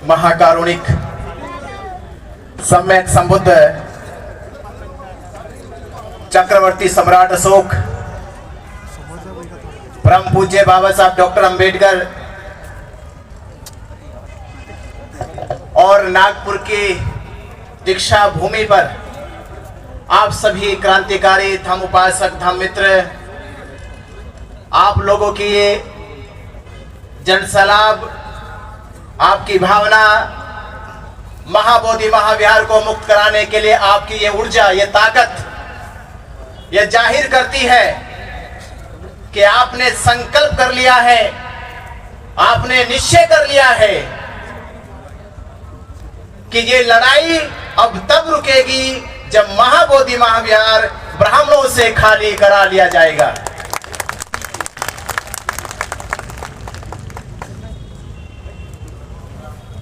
महाकारुणिक सम्यक संबुद्ध चक्रवर्ती सम्राट अशोक, परम पूज्य बाबा साहब डॉक्टर अंबेडकर और नागपुर की दीक्षा भूमि पर आप सभी क्रांतिकारी धम्म उपासक धम्म मित्र, आप लोगों की ये जनसलाब, आपकी भावना महाबोधि महाविहार को मुक्त कराने के लिए आपकी ये ऊर्जा, ये ताकत, ये जाहिर करती है कि आपने संकल्प कर लिया है, आपने निश्चय कर लिया है कि ये लड़ाई अब तब रुकेगी जब महाबोधि महाविहार ब्राह्मणों से खाली करा लिया जाएगा।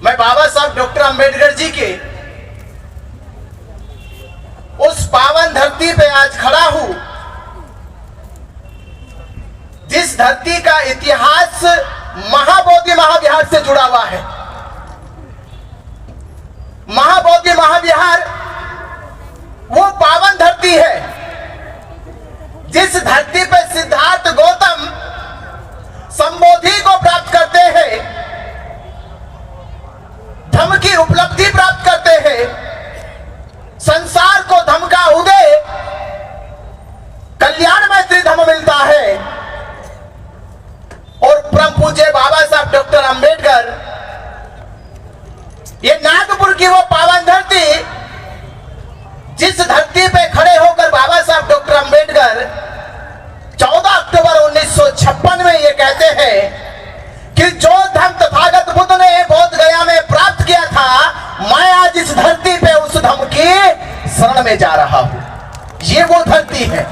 मैं बाबा साहब डॉक्टर अंबेडकर जी के उस पावन धरती पे आज खड़ा हूं, जिस धरती का इतिहास महाबोधि महाविहार से जुड़ा हुआ है। महाबोधि महाविहार वो पावन धरती है जिस धरती पे सिद्धार्थ गौतम संबोधि को प्राप्त करते हैं, धम्म की उपलब्धि प्राप्त करते हैं, संसार को धम्म का उदय, कल्याण मैत्री धम्म मिलता है। और परम पूज्य बाबा साहब डॉक्टर अंबेडकर, ये नागपुर की वो पावन धरती, जिस धरती पे खड़े होकर बाबा साहब डॉक्टर अंबेडकर 14 अक्टूबर 1956 में ये कहते हैं कि जो धम्म तथागत बुद्ध ने बोध गया में प्राप्त किया था, मैं आज इस धरती पे उस धम्म की शरण में जा रहा हूं। ये वो धरती है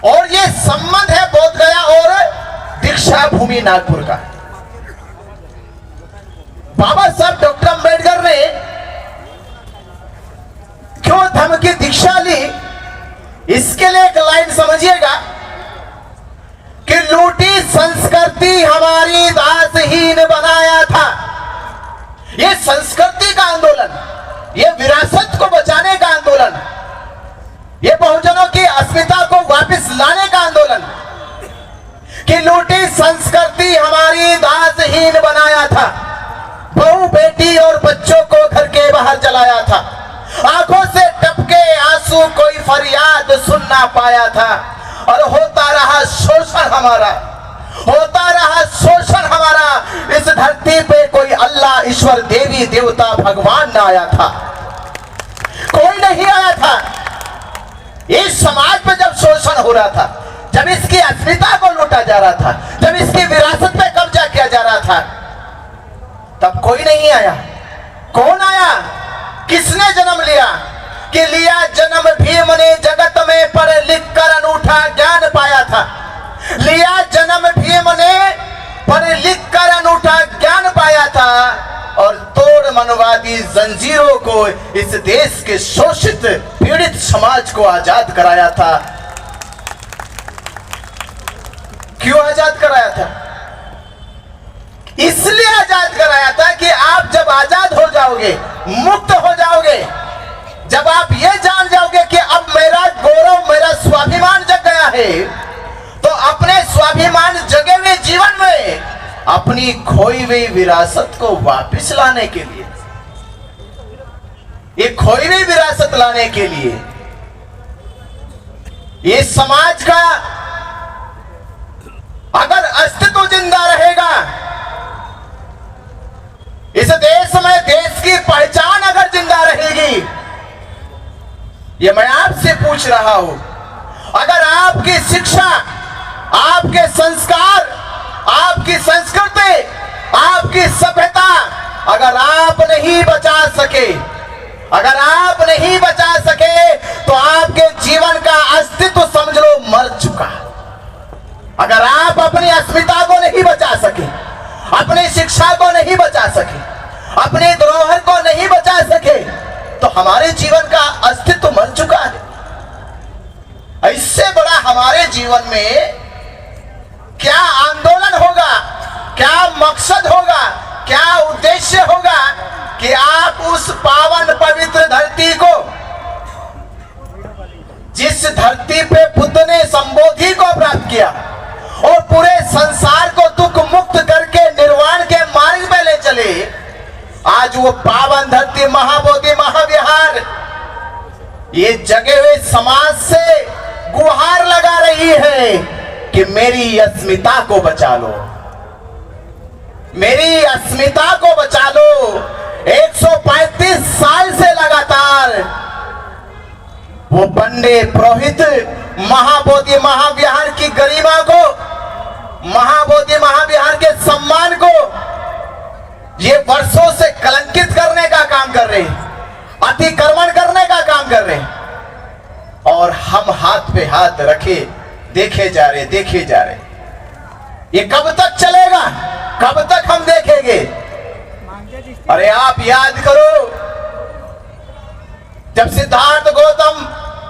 और ये संबंध है बोध गया और दीक्षा भूमि नागपुर का। बाबा साहब डॉक्टर अंबेडकर ने क्यों धम्म की दीक्षा ली, इसके लिए एक लाइन समझिएगा कि लूटी संस्कृति हमारी दासहीन बनाया था। ये संस्कृति का आंदोलन, ये विरासत को बचाने का आंदोलन, ये बहुजनों की अस्मिता को वापस लाने का आंदोलन, कि लूटी संस्कृति हमारी दासहीन बनाया था, बहू बेटी और बच्चों को घर के बाहर जलाया था, आंखों से टपके आंसू कोई फरियाद सुन ना पाया था, और होता रहा शोषण हमारा, होता रहा शोषण हमारा। इस धरती पे कोई अल्लाह ईश्वर देवी देवता भगवान ना आया था, कोई नहीं आया था। इस समाज पे जब शोषण हो रहा था, जब इसकी अस्मिता को लूटा जा रहा था, जब इसकी विरासत पे कब्जा किया जा रहा था, तब कोई नहीं आया। कौन आया? किसने जन्म लिया? कि लिया जन्म भीम ने जगत में पढ़ लिख कर अनूठा ज्ञान पाया था। लिया जन्म भीम ने पढ़ लिख कर अनूठा ज्ञान पाया था और तोड़ मनवादी जंजीरों को इस देश के शोषित पीड़ित समाज को आजाद कराया था। क्यों आजाद कराया था? इसलिए आजाद कराया था कि आप जब आजाद हो जाओगे, मुक्त हो जाओगे, जब आप ये जान जाओगे कि अब मेरा गौरव, मेरा स्वाभिमान जग गया है, तो अपने स्वाभिमान जगे हुए जीवन में अपनी खोई हुई विरासत को वापस लाने के लिए, ये खोई हुई विरासत लाने के लिए, ये समाज का अगर अस्तित्व जिंदा रहेगा, इस देश में देश की पहचान अगर जिंदा रहेगी, ये मैं आपसे पूछ रहा हूं, अगर आपकी शिक्षा, आपके संस्कार, आपकी संस्कृति, आपकी सभ्यता अगर आप नहीं बचा सके, अगर आप नहीं बचा सके, तो आपके जीवन का अस्तित्व समझ लो मर चुका। अगर आप अपनी अस्मिता को नहीं बचा सके, अपनी शिक्षा को नहीं बचा सके, अपनी धरोहर को नहीं बचा सके, तो हमारे जीवन का अस्तित्व मर चुका है। इससे बड़ा हमारे जीवन में क्या आंदोलन होगा, क्या मकसद होगा, क्या उद्देश्य होगा कि आप उस पावन पवित्र धरती को, जिस धरती पे बुद्ध ने संबोधि को प्राप्त किया और पूरे संसार को दुख मुक्त करके निर्वाण के मार्ग पे ले चले, आज वो पावन धरती महाबोधि महाविहार ये जगे हुए समाज से गुहार लगा रही है कि मेरी अस्मिता को बचा लो, मेरी अस्मिता को बचा लो। 135 साल से लगातार वो पंडे पुरोहित महाबोधि महाविहार की गरिमा को, महाबोधि महाविहार के सम्मान को ये वर्षों से कलंकित करने का काम कर रहे, अतिक्रमण करने का काम कर रहे, और हम हाथ पे हाथ रखे देखे जा रहे। ये कब तक चलेगा, कब तक हम देखेंगे? अरे आप याद करो, जब सिद्धार्थ गौतम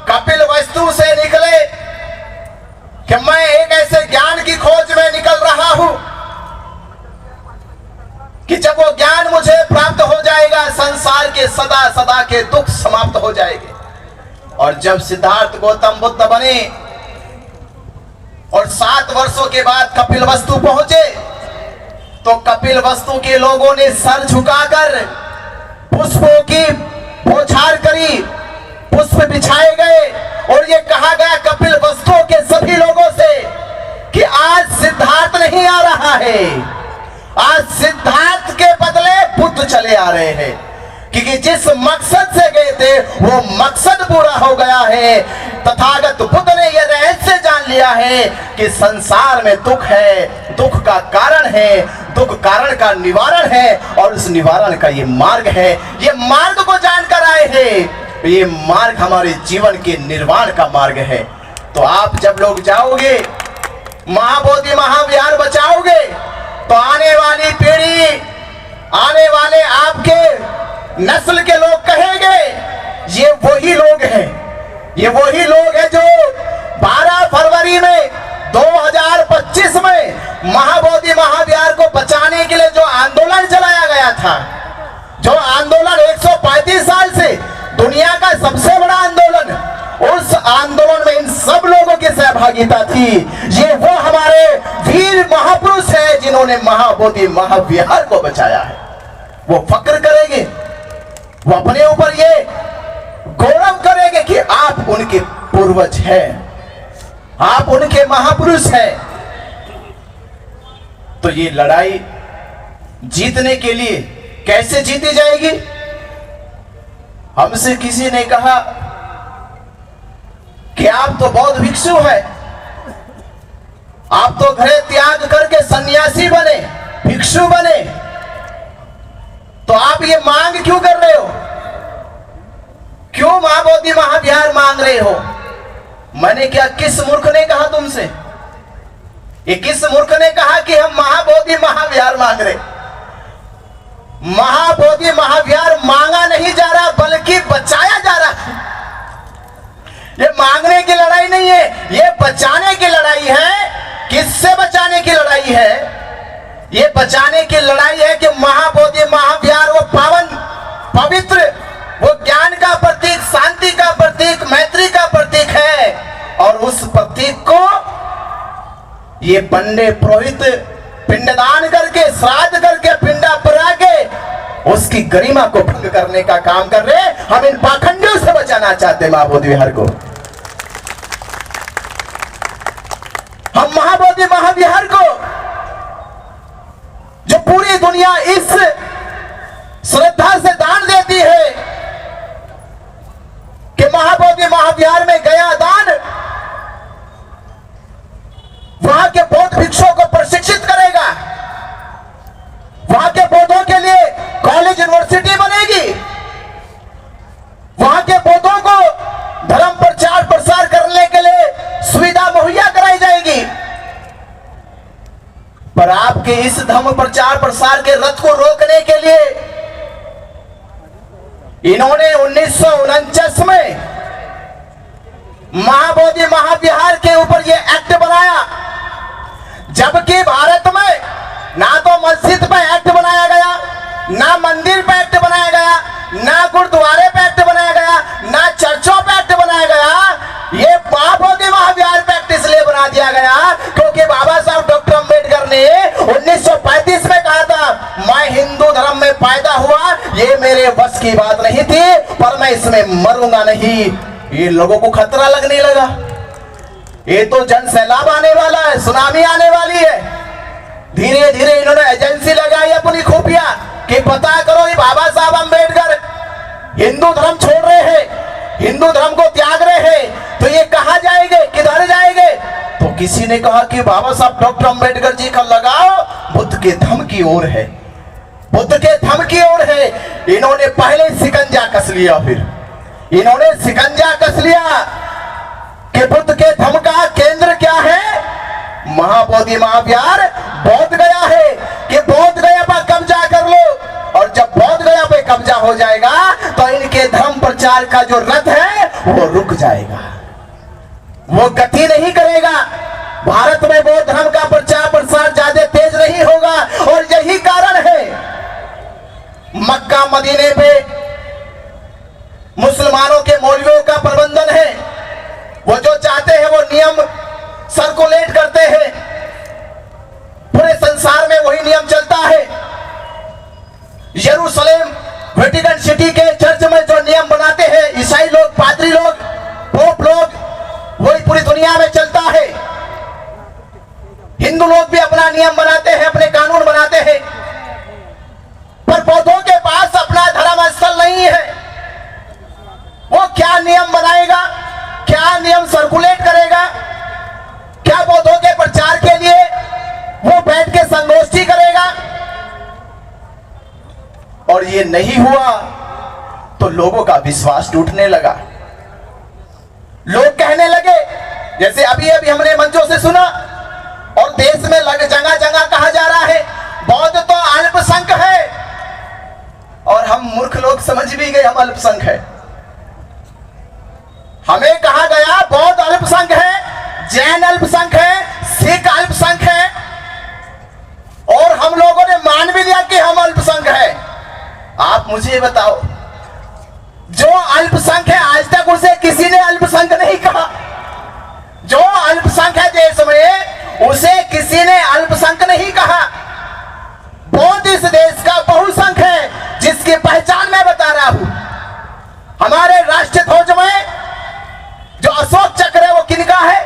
कपिल वस्तु से निकले कि मैं एक ऐसे ज्ञान की खोज में निकल रहा हूं कि जब वो ज्ञान मुझे प्राप्त हो जाएगा संसार के सदा सदा के दुख समाप्त हो जाएंगे। और जब सिद्धार्थ गौतम बुद्ध बने और 7 वर्षों के बाद कपिल वस्तु पहुंचे, तो कपिल वस्तु के लोगों ने सर झुकाकर पुष्पों की बौछार करी, पुष्प बिछाए गए और ये कहा गया कपिल वस्तु के सभी लोगों से कि आज सिद्धार्थ नहीं आ रहा है, आज सिद्धार्थ के बदले बुद्ध चले आ रहे हैं, क्योंकि जिस मकसद से गए थे वो मकसद पूरा हो गया है। तथागत बुद्ध ने यह रहस्य जान लिया है कि संसार में दुख है, दुख का कारण है, दुख कारण का निवारण है, और उस निवारण का ये मार्ग है। ये मार्ग को जानकर आए हैं, ये मार्ग हमारे जीवन के निर्वाण का मार्ग है। तो आप जब लोग जाओगे महाबोधि महाविहार बचाओगे, तो आने वाली पीढ़ी, आने वाले आपके नस्ल के लोग कहेंगे ये वही लोग हैं, ये वही लोग हैं जो 12 फरवरी में 2025 में महाबोधि महाविहार को बचाने के लिए जो आंदोलन चलाया गया था, जो आंदोलन 135 साल से दुनिया का सबसे बड़ा आंदोलन, उस आंदोलन में इन सब लोगों की सहभागिता थी। ये वो हमारे वीर महापुरुष हैं जिन्होंने महाबोधि महाविहार को बचाया है। वो फक्र करेंगे, वो अपने ऊपर ये गौरव करेंगे कि आप उनके पूर्वज हैं, आप उनके महापुरुष हैं। तो ये लड़ाई जीतने के लिए कैसे जीती जाएगी? हमसे किसी ने कहा कि आप तो बौद्ध भिक्षु हैं, आप तो घर त्याग करके सन्यासी बने, भिक्षु बने, तो आप ये मांग क्यों कर रहे हो? क्यों महाबोधि महाविहार मांग रहे हो? मैंने क्या, किस मूर्ख ने कहा तुमसे? ये किस मूर्ख ने कहा कि हम महाबोधि महाविहार मांग रहे? महाबोधि महाविहार मांगा नहीं जा रहा बल्कि बचाया जा रहा। ये मांगने की लड़ाई नहीं है, ये बचाने की लड़ाई है। किससे बचाने की लड़ाई है? ये बचाने की लड़ाई है कि महाबोधि महाविहार वो पावन पवित्र, वो ज्ञान का प्रतीक, शांति का प्रतीक, मैत्री का प्रतीक है, और उस प्रतीक को ये पंडे पुरोहित पिंडदान करके, श्राद्ध करके, पिंडा परा के उसकी गरिमा को भंग करने का काम कर रहे हैं। हम इन पाखंडियों से बचाना चाहते हैं महाबोधि विहार को। हम महाबोधि महाविहार को, जो पूरी दुनिया इस श्रद्धा से दान देती है कि महाबोधि महाविहार में गया दान वहां के बौद्ध भिक्षुओं को प्रशिक्षित करेगा, वहां के बौद्धों के लिए कॉलेज यूनिवर्सिटी बनेगी, वहां के बौद्धों को धर्म प्रचार प्रसार करने के लिए सुविधा मुहैया कराई जाएगी। पर आपके इस धर्म प्रचार प्रसार के रथ को रोकने के लिए इन्होंने 1949 में महाबोधि महाविहार के ऊपर यह एक्ट बनाया। जब की बात नहीं थी, पर मैं इसमें मरूंगा नहीं। ये लोगों को खतरा लगने लगा, ये तो जन सैलाब आने वाला है, सुनामी आने वाली है। धीरे धीरे इन्होंने एजेंसी लगाई अपनी खुफिया कि पता करो ये बाबा साहब अम्बेडकर हिंदू धर्म छोड़ रहे हैं, हिंदू धर्म को त्याग रहे हैं, तो ये कहां जाएंगे, किधर जाएंगे? तो किसी ने कहा कि बाबा साहब डॉक्टर अम्बेडकर जी का लगाव बुद्ध के धर्म की ओर है, बुद्ध के धर्म की ओर है। इन्होंने पहले शिकंजा कस लिया, फिर इन्होंने शिकंजा कस लिया कि बुद्ध के धर्म का केंद्र क्या है? महाबोधि महाविहार बोध गया है, कि बोध गया पर कब्जा कर लो, और जब बोध गया पे कब्जा हो जाएगा तो इनके धर्म प्रचार का जो रथ है वो रुक जाएगा, वो गति नहीं करेगा। भारत में बौद्ध धर्म का प्रचार प्रसार ज्यादा तेज नहीं होगा, और यही कारण है मक्का मदीने पे मुसलमानों के मौलवियों का प्रबंधन है। वो जो चाहते हैं वो नियम सर्कुलेट करते हैं, पूरे संसार में वही नियम चलता है। यरूशलेम वेटिकन सिटी के चर्च में जो नियम बनाते हैं ईसाई लोग, पादरी लोग, पोप लोग, वही पूरी दुनिया में चलता है। हिंदू लोग भी अपना नियम बनाते हैं, अपने कानून बनाते हैं, पर बौद्धों के पास अपना धर्म स्थल नहीं है। वो क्या नियम बनाएगा, क्या नियम सर्कुलेट करेगा, क्या बौद्धों के प्रचार के लिए वो बैठ के संगोष्ठी करेगा? और ये नहीं हुआ तो लोगों का विश्वास टूटने लगा। लोग कहने लगे, जैसे अभी अभी हमने मंचों से सुना और देश में जगह जगह कहा जा रहा है बौद्ध तो अल्पसंख्यक है, और हम मूर्ख लोग समझ भी गए हम अल्पसंख्यक है। हमें कहा गया बौद्ध अल्पसंख्यक है, जैन अल्पसंख्यक है, सिख अल्पसंख्यक है, और हम लोगों ने मान भी लिया कि हम अल्पसंख्यक है। आप मुझे बताओ, जो अल्पसंख्यक है आज तक उसे किसी ने अल्पसंख्यक नहीं कहा। जो अल्पसंख्यक है देश में उसे किसी ने अल्पसंख्यक नहीं कहा। बौद्ध इस देश का बहुसंख्यक है, जिसकी पहचान मैं बता रहा हूं। हमारे राष्ट्रीय ध्वज में जो अशोक चक्र है वो किनका है?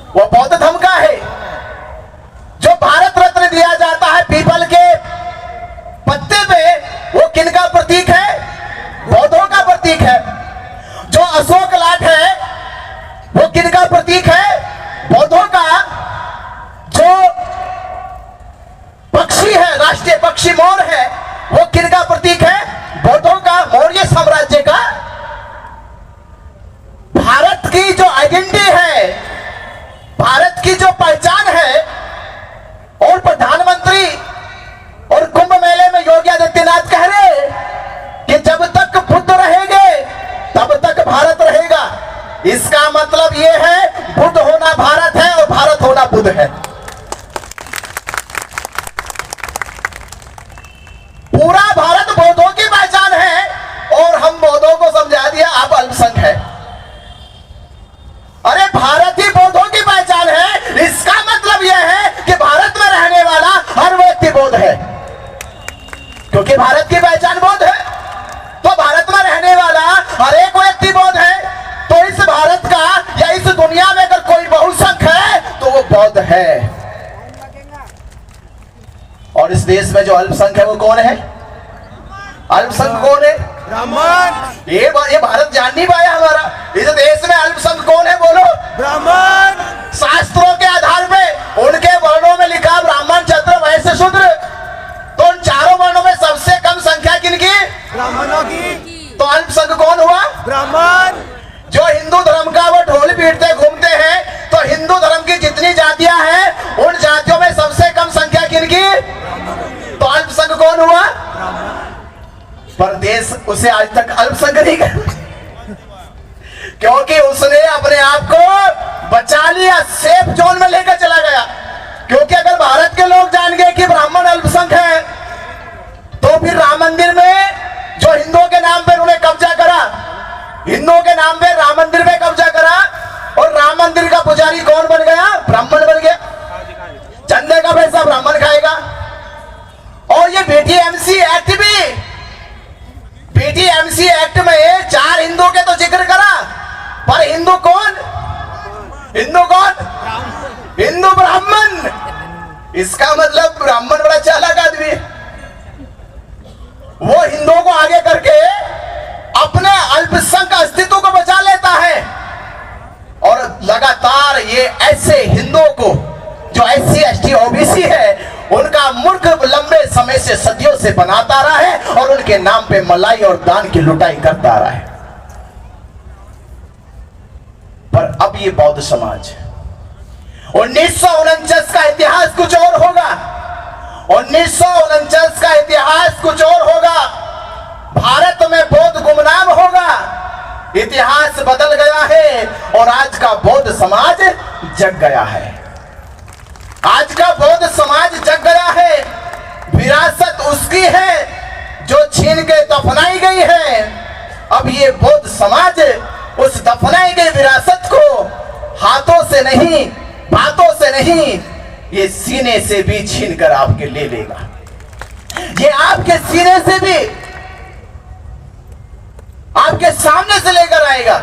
वो बौद्ध धर्म का है। जो भारत रत्न दिया जाता है पीपल के पत्ते पे, वो किनका प्रतीक है? बौद्धों का प्रतीक है। जो अशोक लाट है वो किनका प्रतीक है? बौद्धों का। जो पक्षी है, राष्ट्रीय पक्षी मोर है, वो किनका प्रतीक है? बौद्धों का, मौर्य साम्राज्य का। भारत की जो आइडेंटिटी है, भारत की जो पहचान है, और प्रधानमंत्री और कुंभ मेले में योगी आदित्यनाथ कह रहे कि जब तक बुद्ध रहेंगे तब तक भारत रहेगा। इसका मतलब यह है बुद्ध होना भारत है और भारत होना बुद्ध है। पूरा भारत बौद्धों की पहचान है, और हम बौद्धों को समझा दिया आप अल्पसंख्यक है। अरे भारत ही बौद्धों की पहचान है, इसका मतलब यह है कि भारत में रहने वाला हर व्यक्ति बौद्ध है, क्योंकि भारत की पहचान बौद्ध है। तो भारत में रहने वाला हर एक व्यक्ति बौद्ध है। तो इस भारत का या इस दुनिया में अगर कोई बहुसंख्यक है तो वो बौद्ध है। और इस देश में जो अल्पसंख्यक है वो कौन है? अल्पसंख्यक कौन है? ब्राह्मण। ये भारत जान नहीं पाया हमारा। इस देश में अल्पसंख्यक कौन है? बोलो। ब्राह्मण। शास्त्रों के आधार पे उनके वर्णों में लिखा ब्राह्मण, क्षत्रिय, वैश्य, शूद्र। तो उन चारों वर्णों में सबसे कम संख्या किनकी? ब्राह्मणों की। तो अल्पसंख्यक कौन हुआ? ब्राह्मण। जो हिंदू धर्म का वो ढोल पीटते घूमते हैं, तो हिंदू धर्म की जितनी जातियां हैं उन जातियों में सबसे कम संख्या किनकी? तो अल्पसंख्यक कौन हुआ? पर देश उसे आज तक अल्पसंख्यक नहीं कर, क्योंकि उसने अपने आप को बचा लिया, सेफ जोन में लेकर चला गया। क्योंकि अगर भारत के लोग जान गए कि ब्राह्मण अल्पसंख्यक है, तो फिर राम मंदिर में जो हिंदुओं के नाम पर उन्हें कब्जा करा, हिंदुओं के नाम पे राम मंदिर पे कब्जा करा, और राम मंदिर का पुजारी कौन बन गया? ब्राह्मण बन गया। चंदे का पैसा ब्राह्मण खाएगा। और ये BTMC एक्ट भी टीटीएमसी एक्ट में 4 हिंदू के तो जिक्र करा, पर हिंदू कौन? हिंदू कौन? हिंदू ब्राह्मण। इसका मतलब ब्राह्मण बड़ा चालाक आदमी है। वो हिंदुओं को आगे करके अपने अल्पसंख्यक अस्तित्व को बचा लेता है और लगातार ये ऐसे हिंदुओं को जो SC ST OBC है उनका मूर्ख लंबे समय से सदियों से बनाता रहा है और उनके नाम पे मलाई और दान की लुटाई करता रहा है। पर अब ये बौद्ध समाज 1949 का इतिहास कुछ और होगा। 1949 का इतिहास कुछ और होगा। भारत में बौद्ध गुमनाम होगा। इतिहास बदल गया है और आज का बौद्ध समाज जग गया है। आज का बौद्ध समाज जग गया है। विरासत उसकी है जो छीन के दफनाई गई है। अब ये बौद्ध समाज उस दफनाई गई विरासत को हाथों से नहीं, बातों से नहीं, ये सीने से भी छीन कर आपके ले लेगा। ये आपके सीने से भी आपके सामने से लेकर आएगा।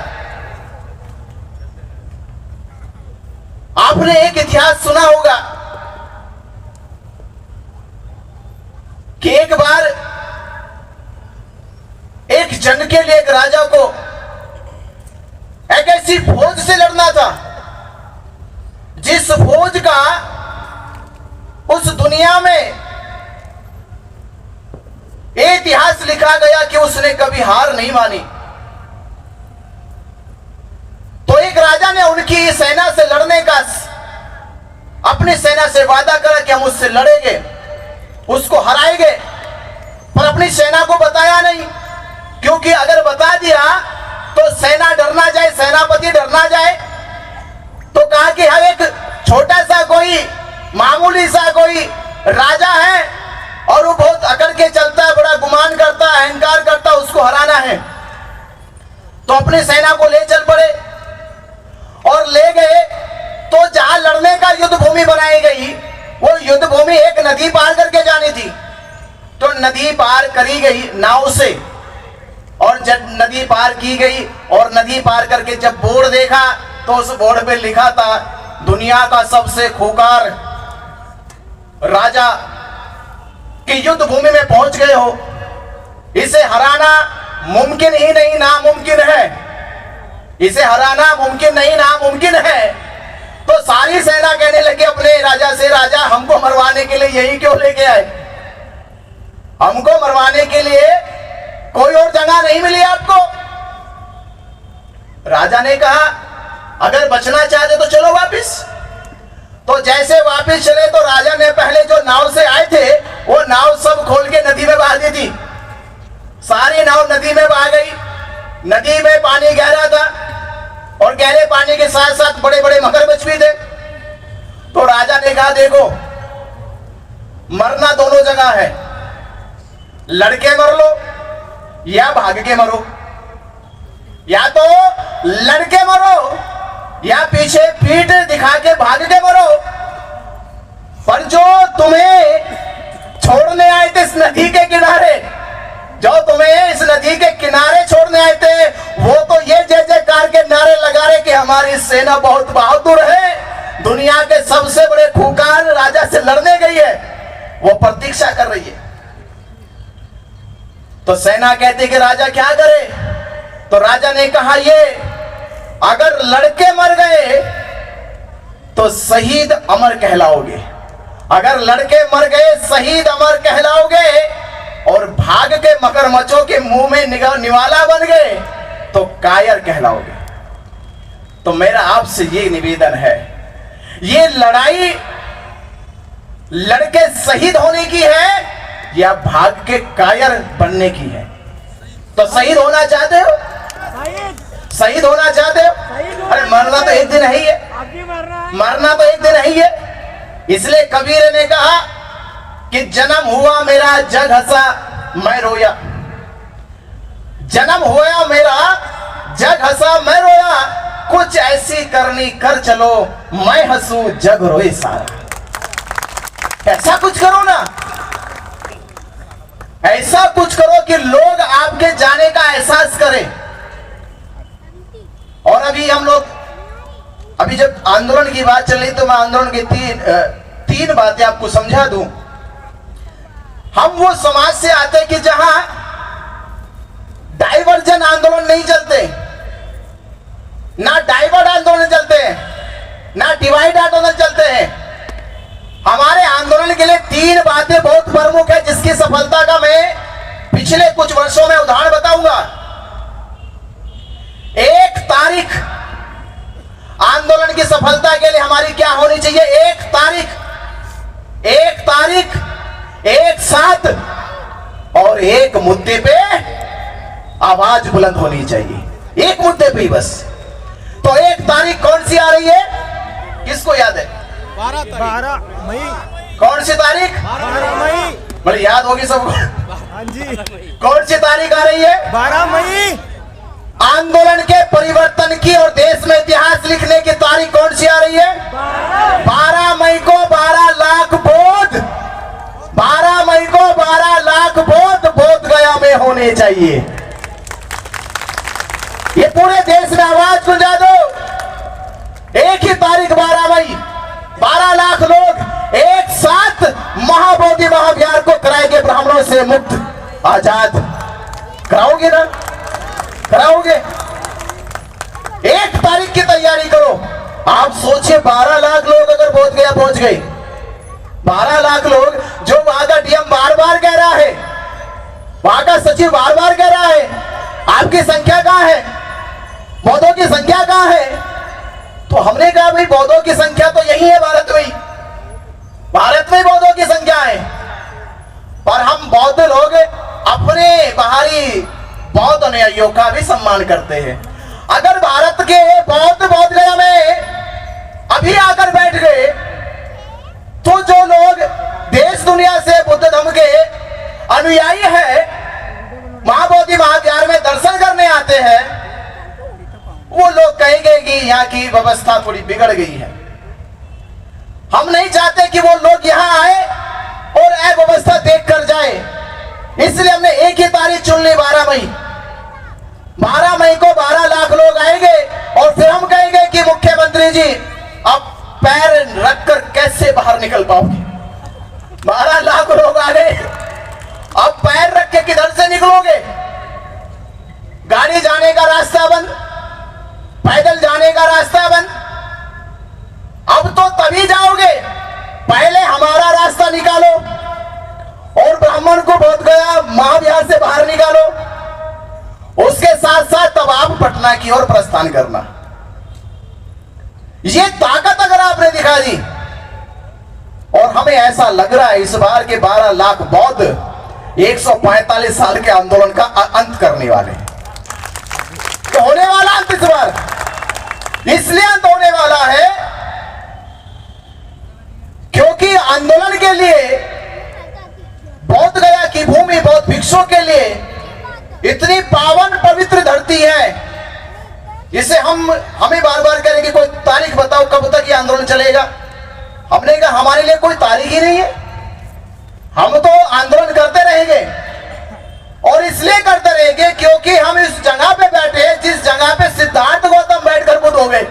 आपने एक इतिहास सुना होगा कि एक बार एक जंग के लिए एक राजा को एक ऐसी फौज से लड़ना था जिस फौज का उस दुनिया में इतिहास लिखा गया कि उसने कभी हार नहीं मानी। तो एक राजा ने उनकी सेना से लड़ने का अपनी सेना से वादा करा कि हम उससे लड़ेंगे, उसको हराएंगे, पर अपनी सेना को बताया नहीं, क्योंकि अगर बता दिया तो सेना डरना जाए, सेनापति डरना जाए। तो कहा कि हर एक छोटा सा कोई मामूली सा कोई राजा है और वो बहुत अकड़ के चलता है, बड़ा गुमान करता है, अहंकार करता है, उसको हराना है। तो अपनी सेना को ले चल पड़े और ले गए। तो जहां लड़ने का युद्ध भूमि बनाई गई, वो युद्ध भूमि एक नदी पार करके जानी थी। तो नदी पार करी गई नाव से, और जब नदी पार की गई और नदी पार करके जब बोर्ड देखा तो उस बोर्ड पे लिखा था, दुनिया का सबसे खूंखार राजा की युद्ध भूमि में पहुंच गए हो, इसे हराना मुमकिन ही नहीं, नामुमकिन है। इसे हराना मुमकिन नहीं, नामुमकिन है। तो सारी सेना कहने लगी अपने राजा से, राजा हमको मरवाने के लिए यही क्यों लेके आए? हमको मरवाने के लिए कोई और जगह नहीं मिली आपको? राजा ने कहा अगर बचना चाहते तो चलो वापिस। तो जैसे वापिस चले तो राजा ने पहले जो नाव से आए थे वो नाव सब खोल के नदी में बहा दी थी। सारी नाव नदी में बहा गई। नदी में पानी गहरा था और गहरे पानी के साथ साथ बड़े बड़े मगरमच्छ भी थे। तो राजा ने कहा देखो, मरना दोनों जगह है, लड़के मर लो या भाग के मरो। या तो लड़के मरो या पीछे पीठ दिखा के भाग के मरो। पर जो तुम्हें छोड़ने आए थे इस नदी के किनारे, जो तुम्हें इस नदी के किनारे छोड़ने आए थे, वो तो ये जय जयकार के नारे लगा रहे कि हमारी सेना बहुत बहादुर है, दुनिया के सबसे बड़े खूंखार राजा से लड़ने गई है, वो प्रतीक्षा कर रही है। तो सेना कहती कि राजा क्या करे? तो राजा ने कहा ये अगर लड़के मर गए तो शहीद अमर कहलाओगे, अगर लड़के मर गए शहीद अमर कहलाओगे, और भाग के मगरमच्छों के मुंह में निवाला बन गए तो कायर कहलाओगे। तो मेरा आपसे ये निवेदन है, ये लड़ाई लड़के शहीद होने की है या भाग के कायर बनने की है? तो शहीद होना चाहते हो? शहीद होना चाहते हो? अरे मरना तो एक दिन है ही है, मरना तो एक दिन है ही है। इसलिए कबीर ने कहा कि जन्म हुआ मेरा जग हंसा मैं रोया, जन्म हुआ मेरा जग हंसा मैं रोया, कुछ ऐसी करनी कर चलो मैं हंसू जग रोए सारा। ऐसा कुछ करो ना, ऐसा कुछ करो कि लोग आपके जाने का एहसास करें। और अभी हम लोग, अभी जब आंदोलन की बात चल रही तो मैं आंदोलन की तीन बातें आपको समझा दूं। हम वो समाज से आते कि जहां डाइवर्जन आंदोलन नहीं चलते, ना डाइवर्ट आंदोलन चलते हैं, ना डिवाइड आंदोलन चलते हैं। हमारे आंदोलन के लिए तीन बातें बहुत प्रमुख है, जिसकी सफलता का मैं पिछले कुछ वर्षों में उदाहरण बताऊंगा। एक तारीख आंदोलन की सफलता के लिए हमारी क्या होनी चाहिए? एक तारीख, एक साथ और एक मुद्दे पे आवाज बुलंद होनी चाहिए, एक मुद्दे पे ही बस। तो एक तारीख कौन सी आ रही है, किसको याद है? 12 मई। कौन सी तारीख? 12 मई। बड़ी याद होगी सबको। हाँ जी। कौन सी तारीख आ रही है? 12 मई। आंदोलन के परिवर्तन की और देश में इतिहास लिखने की तारीख कौन सी आ रही है? 12 मई को 12 लाख बोध, 12 मई को 12 लाख बोध गया में होने चाहिए। ये पूरे देश में आवाज गुंजा दो। एक ही तारीख 12 मई, 12 लाख लोग एक साथ महाबोधि महाविहार को कराएंगे, ब्राह्मणों से मुक्त आजाद। कराओगे ना? कराओगे? एक तारीख की तैयारी करो। आप सोचिए 12 लाख लोग अगर बोध गया पहुंच गए, 12 लाख लोग, जो वहां का डीएम बार बार कह रहा है, वहां का सचिव बार बार कह रहा है, आपकी संख्या कहां है, बौद्धों की संख्या कहां है? तो हमने कहा भाई बौद्धों की संख्या तो यही है भारत में बौद्धों की संख्या है। पर हम बौद्ध लोग अपने बाहरी बौद्ध अनुयायियों का भी सम्मान करते हैं। अगर भारत के बौद्ध बोध गया में अभी आकर बैठ गए तो जो लोग देश दुनिया से बुद्ध धर्म के अनुयायी हैं, महाबोधि महाविहार में दर्शन करने आते हैं, वो लोग कहेंगे कि यहाँ की व्यवस्था थोड़ी बिगड़ गई है। हम नहीं चाहते कि वो लोग यहाँ आए और अव्यवस्था देख कर जाए, इसलिए हमने एक ही तारीख चुन ली, 12 मई। 12 मई को 12 लाख लोग आएंगे और फिर हम कहेंगे कि मुख्यमंत्री जी अब पैर रखकर कैसे बाहर निकल पाओगे? 12 लाख लोग आ गए, अब पैर रख के किधर से निकलोगे? गाड़ी जाने का रास्ता बंद, पैदल जाने का रास्ता बंद। अब तो तभी जाओगे, पहले हमारा रास्ता निकालो और ब्राह्मण को बोध गया महाविहार से बाहर निकालो, उसके साथ साथ तब आप पटना की ओर प्रस्थान करना। ये ताकत अगर आपने दिखा दी, और हमें ऐसा लग रहा है इस बार के 12 लाख बौद्ध 145 साल के आंदोलन का अंत करने वाले हैं। तो होने वाला अंत इस बार इसलिए अंत होने वाला है क्योंकि आंदोलन के लिए बोध गया की भूमि बौद्ध भिक्षुओं के लिए इतनी पावन पवित्र धरती है, जिसे हमें बार बार करेंगे कोई तारीख बताओ कब तक ये आंदोलन चलेगा। हमने कहा हमारे लिए कोई तारीख ही नहीं है, हम तो आंदोलन करते रहेंगे। और इसलिए करते रहेंगे क्योंकि हम इस जगह पे बैठे जिस जगह पे सिद्धार्थ गौतम बैठकर बुद्ध हो गए,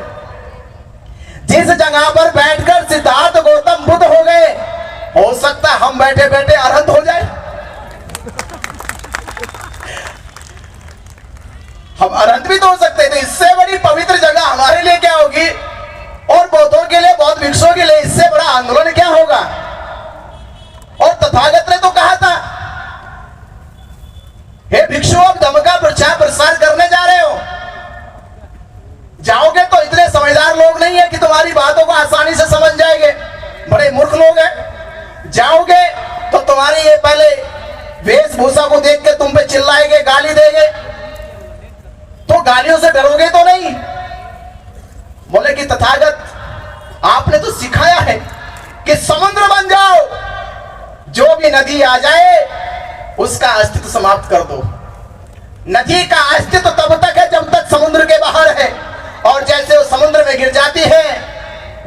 जिस जगह पर बैठकर सिद्धार्थ गौतम बुद्ध हो गए, हो सकता है हम बैठे बैठे अरहंत हो जाए। हम अरहंत भी तो हो सकते हैं। तो इससे बड़ी पवित्र जगह हमारे लिए क्या होगी, और बौद्धों के लिए, बौद्ध भिक्षुओं के लिए इससे बड़ा आंदोलन क्या होगा। और तथागत ने तो कहा था, हे भिक्षु अब धर्म का प्रचार प्रसार करने जा रहे हो, जाओगे तो इतने समझदार लोग नहीं है कि तुम्हारी बातों को आसानी से समझ जाएंगे, बड़े मूर्ख लोग हैं। जाओगे तो तुम्हारी ये पहले वेशभूषा को देख के तुम पे चिल्लाएंगे, गाली देंगे, तो गालियों से डरोगे तो नहीं। बोले कि तथागत आपने तो सिखाया है कि समुद्र बन जाओ, जो भी नदी आ जाए उसका अस्तित्व समाप्त कर दो। नदी का अस्तित्व तब तक है जब तक समुद्र के बाहर है, और जैसे वो समुद्र में गिर जाती है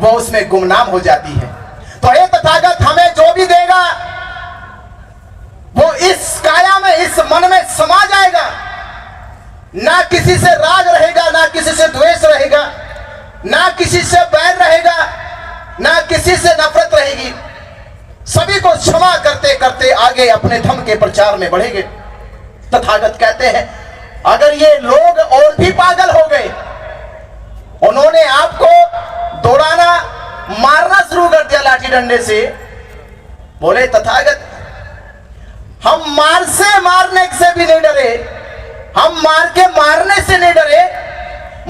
वो उसमें गुमनाम हो जाती है। तो हे तथागत हमें जो भी देगा वो इस काया में इस मन में समा जाएगा, ना किसी से राग रहेगा, ना किसी से द्वेष रहेगा, ना किसी से बैर रहेगा, ना किसी से नफरत रहेगी। सभी को क्षमा करते करते आगे अपने धर्म के प्रचार में बढ़ेंगे। तथागत कहते हैं अगर ये लोग और भी पागल हो गए, उन्होंने आपको दौड़ाना मारना शुरू कर दिया लाठी डंडे से, बोले तथागत हम मार से मारने से भी नहीं डरे, हम मार के मारने से नहीं डरे,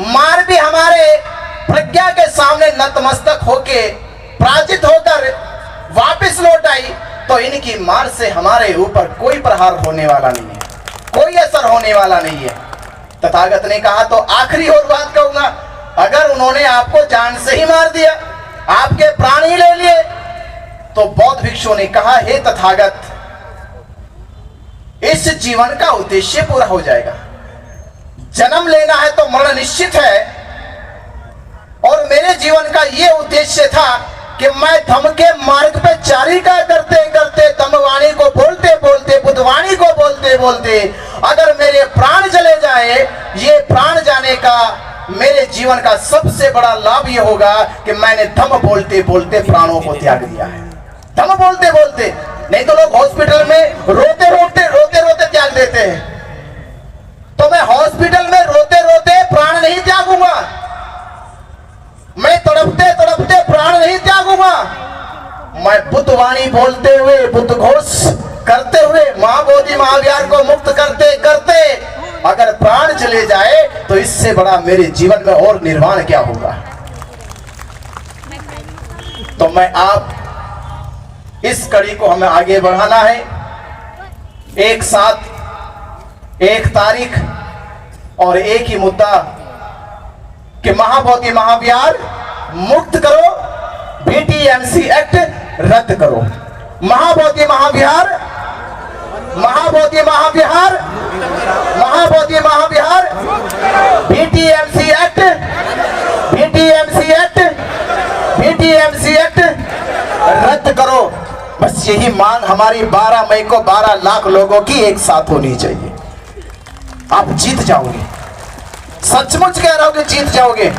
मार भी हमारे प्रज्ञा के सामने नतमस्तक होके पराजित होकर वापस लौट आई, तो इनकी मार से हमारे ऊपर कोई प्रहार होने वाला नहीं है, कोई असर होने वाला नहीं है। तथागत ने कहा तो आखिरी और बात कहूंगा, अगर उन्होंने आपको जान से ही मार दिया, आपके प्राण ही ले लिए, तो बौद्ध भिक्षु ने कहा हे तथागत, इस जीवन का उद्देश्य पूरा हो जाएगा। जन्म लेना है तो मरण निश्चित है, और मेरे जीवन का यह उद्देश्य था कि मैं धम्म के मार्ग पे चारिका करते करते, धम्मवाणी को बोलते बोलते, बुद्धवाणी को बोलते बोलते अगर मेरे प्राण चले जाए, ये प्राण जाने का मेरे जीवन का सबसे बड़ा लाभ ये होगा कि मैंने धम्म बोलते बोलते प्राणों को त्याग दिया है। धम्म बोलते बोलते, नहीं तो लोग हॉस्पिटल में रोते रोते त्याग देते हैं, तो मैं हॉस्पिटल में रोते रोते प्राण नहीं त्यागूंगा, मैं तड़पते तड़पते प्राण नहीं त्यागूंगा, मैं बुद्धवाणी बोलते हुए, बुद्ध घोष करते हुए, महाबोधि महाविहार को मुक्त करते करते अगर प्राण चले जाए, तो इससे बड़ा मेरे जीवन में और निर्वाण क्या होगा। तो मैं आप इस कड़ी को हमें आगे बढ़ाना है, एक साथ एक तारीख और एक ही मुद्दा कि महाबोधि महाविहार मुक्त करो, बीटीएमसी एक्ट रद्द करो। Mahabodhi Mahavihara, Mahabodhi Mahavihara, Mahabodhi Mahavihara, BTMC act, BTMC act, BTMC act रद्द करो। बस यही मांग हमारी 12 मई को 12 लाख लोगों की एक साथ होनी चाहिए। आप जीत जाओगे, सचमुच कह रहा हूं कि जीत जाओगे।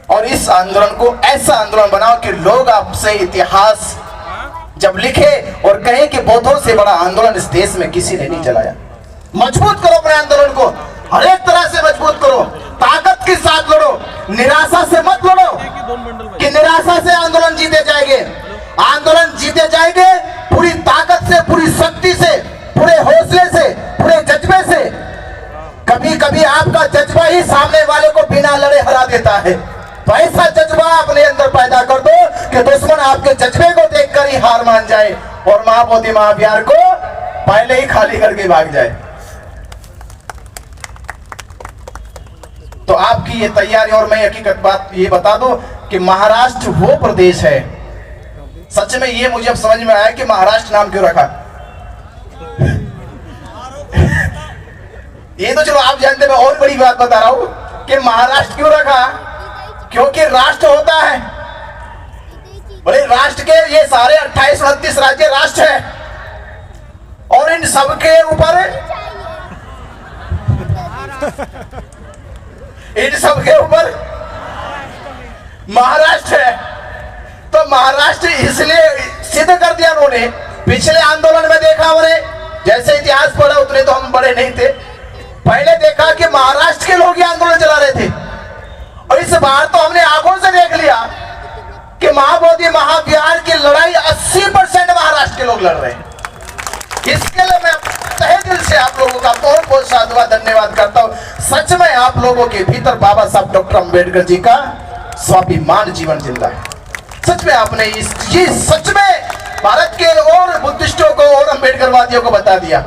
और इस आंदोलन को ऐसा आंदोलन बनाओ कि लोग आपसे इतिहास जब लिखे और कहे कि बौद्धों से बड़ा आंदोलन इस देश में किसी ने नहीं चलाया। मजबूत करो अपने आंदोलन को, हर एक तरह से मजबूत करो, ताकत के साथ लड़ो, निराशा से मत लड़ो कि निराशा से आंदोलन जीते जाएंगे। आंदोलन जीते जाएंगे पूरी ताकत से, पूरी शक्ति से, पूरे हौसले से, पूरे जज्बे से। कभी कभी आपका जज्बा ही सामने वाले को बिना लड़े हरा देता है, तो ऐसा जज्बा अपने अंदर पैदा कर दो कि दुश्मन आपके जज्बे को देखकर ही हार मान जाए और महाबोधि महाविहार को पहले ही खाली करके भाग जाए। तो आपकी ये तैयारी, और मैं हकीकत बात ये बता दूं कि महाराष्ट्र वो प्रदेश है, सच में ये मुझे अब समझ में आया कि महाराष्ट्र नाम क्यों रखा। ये तो चलो आप जानते, मैं और बड़ी बात बता रहा हूं कि महाराष्ट्र क्यों रखा, क्योंकि राष्ट्र होता है, बड़े राष्ट्र के ये सारे 28-29 राज्य राष्ट्र है, और इन सबके ऊपर, इन सबके ऊपर महाराष्ट्र है। तो महाराष्ट्र इसलिए सिद्ध कर दिया उन्होंने। पिछले आंदोलन में देखा हमने, जैसे इतिहास पढ़ा उतने तो हम बड़े नहीं थे, पहले देखा कि महाराष्ट्र के लोग ये आंदोलन चला रहे थे, और इस बार तो हमने आंखों से देख लिया कि महाबोधि महाविहार की लड़ाई 80% महाराष्ट्र के लोग लड़ रहे हैं। इसके लिए मैं तहे दिल से आप लोगों का बहुत बहुत साधुवाद धन्यवाद करता हूं। सच में आप लोगों के भीतर बाबा साहब डॉक्टर अंबेडकर जी का स्वाभिमान जीवन जिंदा है। सच में आपने ये सच में भारत के और बुद्धिस्टों को और अंबेडकरवादियों को बता दिया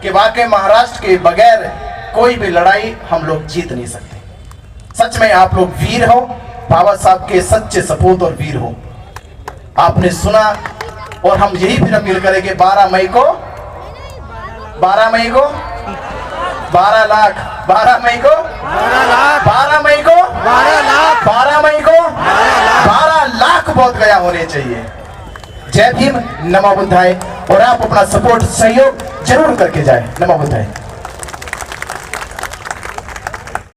कि वाकई महाराष्ट्र के बगैर कोई भी लड़ाई हम लोग जीत नहीं सकते। सच में आप लोग वीर हो, बाबा साहब के सच्चे सपूत और वीर हो। आपने सुना, और हम यही फिर अपील करेंगे 12 मई को 12 मई को 12 लाख 12 मई को 12 मई को 12 मई को 12 लाख बोध गया होने चाहिए। जय भीम, नमो बुद्धाय। और आप अपना सपोर्ट सहयोग जरूर करके जाए। नमो बुद्धाय।